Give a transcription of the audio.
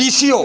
DCO